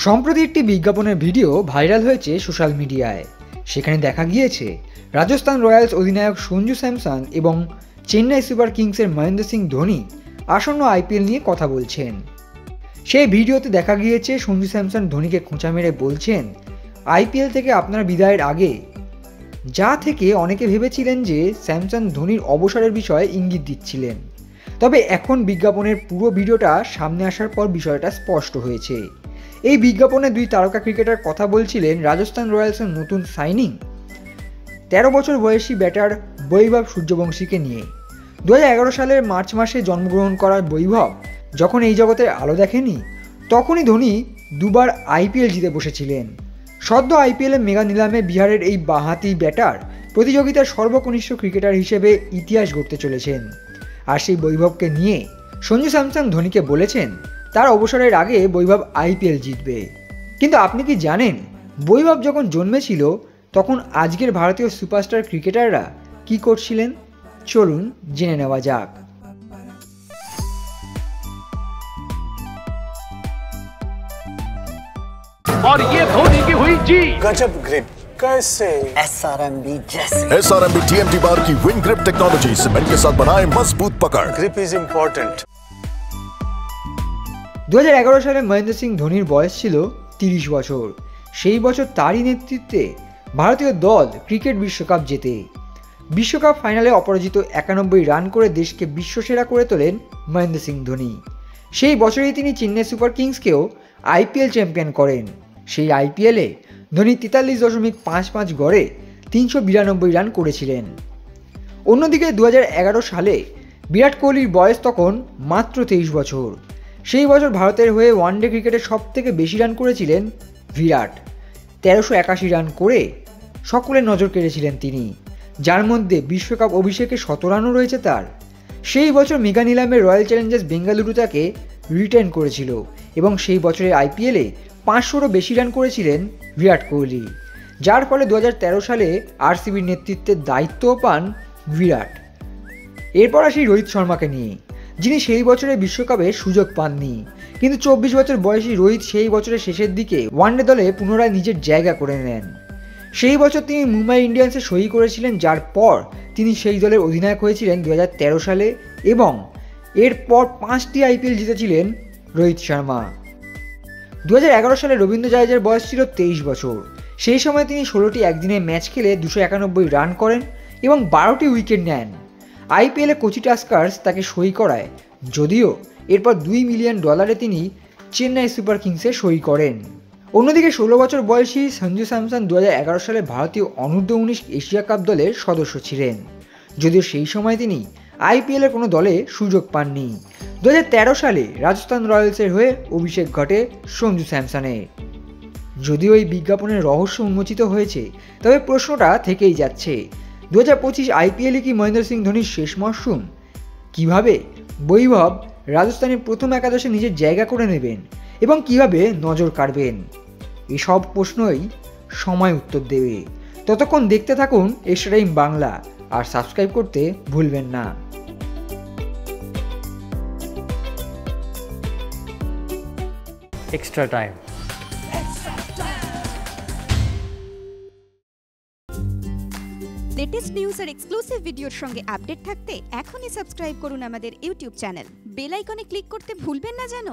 সম্প্রতি একটি বিজ্ঞাপনের ভিডিও ভাইরাল হয়েছে সোশ্যাল মিডিয়ায়। সেখানে দেখা গিয়েছে রাজস্থান রয়্যালস অধিনায়ক সঞ্জু স্যামসন এবং চেন্নাই সুপার কিংসের মহেন্দ্র সিং ধোনি আসন্ন আইপিএল নিয়ে কথা বলছেন। সেই ভিডিওতে দেখা গিয়েছে সঞ্জু স্যামসন ধোনিকে খোঁচা মেরে বলছেন, আইপিএল থেকে আপনার বিদায়ের আগে, যা থেকে অনেকে ভেবেছিলেন যে স্যামসন ধোনির অবসরের বিষয়ে ইঙ্গিত দিচ্ছিলেন। তবে এখন বিজ্ঞাপনের পুরো ভিডিওটা সামনে আসার পর বিষয়টা স্পষ্ট হয়েছে। এই বিজ্ঞাপনে দুই তারকা ক্রিকেটার কথা বলছিলেন রাজস্থান রয়্যালসের নতুন সাইনিং 13 বছর বয়সী ব্যাটার বৈভব সূর্যবংশীকে নিয়ে। 2011 সালের মার্চ মাসে জন্মগ্রহণ করা বৈভব যখন এই জগতের আলো দেখেনি, তখনই ধোনি দুবার আইপিএল জিতে বসেছিলেন। সদ্য আইপিএলে মেগা নিলামে বিহারের এই বাঁহাতি ব্যাটার প্রতিযোগিতার সর্বকনিষ্ঠ ক্রিকেটার হিসেবে ইতিহাস গড়তে চলেছেন। আর সেই বৈভবকে নিয়ে সঞ্জু স্যামসন ধোনিকে বলেছেন তার অবসরের আগে বৈভব আইপিএল জিতবে। কিন্তু আপনি কি জানেন, বৈভব যখন জন্মেছিল তখন আজকের ভারতীয় সুপারস্টার ক্রিকেটাররা কি করছিলেন? চলুন জেনে নেওয়া যাক। और ये धोनी की हुई जी गजब ग्रिप कैसे SRMB जैसे SRMB TMT बार की विन ग्रिप टेक्नोलॉजी सीमेंट के साथ बनाए मजबूत पकड़। Grip is important. 2011 সালে মহেন্দ্র সিং ধোনির বয়স ছিল 30 বছর। সেই বছর তারই নেতৃত্বে ভারতীয় দল ক্রিকেট বিশ্বকাপ জেতে। বিশ্বকাপ ফাইনালে অপরাজিত 91 রান করে দেশকে বিশ্বসেরা করে তোলেন মহেন্দ্র সিং ধোনি। সেই বছরেই তিনি চেন্নাই সুপার কিংসকেও আইপিএল চ্যাম্পিয়ন করেন। সেই আইপিএলে ধোনি 43.55 গড়ে 392 রান করেছিলেন। অন্যদিকে 2011 সালে বিরাট কোহলির বয়স তখন মাত্র 23 বছর। সেই বছর ভারতের হয়ে ওয়ানডে ক্রিকেটে সবথেকে বেশি রান করেছিলেন বিরাট। 1381 রান করে সকলের নজর কেড়েছিলেন তিনি, যার মধ্যে বিশ্বকাপ অভিষেকে 100 রানও রয়েছে তার। সেই বছর মেগা নিলামে রয়্যাল চ্যালেঞ্জার্স বেঙ্গালুরু তাকে রিটেন করেছিল এবং সেই বছরের আইপিএলে 500রও বেশি রান করেছিলেন বিরাট কোহলি, যার ফলে 2013 সালে আরসিবির নেতৃত্বের দায়িত্বও পান বিরাট। এরপর আসি রোহিত শর্মাকে নিয়ে, যিনি সেই বছরে বিশ্বকাপে সুযোগ পাননি। কিন্তু 24 বছর বয়সী রোহিত সেই বছরের শেষের দিকে ওয়ানডে দলে পুনরায় নিজের জায়গা করে নেন। সেই বছর তিনি মুম্বাই ইন্ডিয়ান্সে সই করেছিলেন, যার পর তিনি সেই দলের অধিনায়ক হয়েছিলেন 2013 সালে এবং এরপর 5টি আইপিএল জিতেছিলেন রোহিত শর্মা। 2011 সালে রবীন্দ্র জাদেজার বয়স ছিল 23 বছর। সেই সময় তিনি 16টি একদিনের ম্যাচ খেলে 291 রান করেন এবং 12টি উইকেট নেন। আইপিএলে কোচি টাস্কার্স তাকে সই করায়, যদিও এরপর $2 মিলিয়ন তিনি চেন্নাই সুপার কিংসে সই করেন। অন্যদিকে 16 বছর বয়সী সঞ্জু স্যামসন 2011 সালে ভারতীয় অনূর্ধ্ব-19 এশিয়া কাপ দলের সদস্য ছিলেন, যদিও সেই সময় তিনি আইপিএলের কোনো দলে সুযোগ পাননি। 2013 সালে রাজস্থান রয়্যালসের হয়ে অভিষেক ঘটে সঞ্জু স্যামসনের। যদিও এই বিজ্ঞাপনের রহস্য উন্মোচিত হয়েছে, তবে প্রশ্নটা থেকেই যাচ্ছে, 2025 আইপিএলে কি মহেন্দ্র সিং ধোনির শেষ মরশুম? কিভাবে বৈভব রাজস্থানের প্রথম একাদশে নিজের জায়গা করে নেবেন এবং কিভাবে নজর কাড়বেন? এসব প্রশ্নই সময় উত্তর দেবে। ততক্ষণ দেখতে থাকুন এক্সট্রা টাইম বাংলা আর সাবস্ক্রাইব করতে ভুলবেন না। Extra time. লেটেস্ট নিউজ আর এক্সক্লুসিভ ভিডিওর সঙ্গে আপডেট থাকতে এখনই সাবস্ক্রাইব করুন আমাদের ইউটিউব চ্যানেল। বেল আইকনে ক্লিক করতে ভুলবেন না যেন।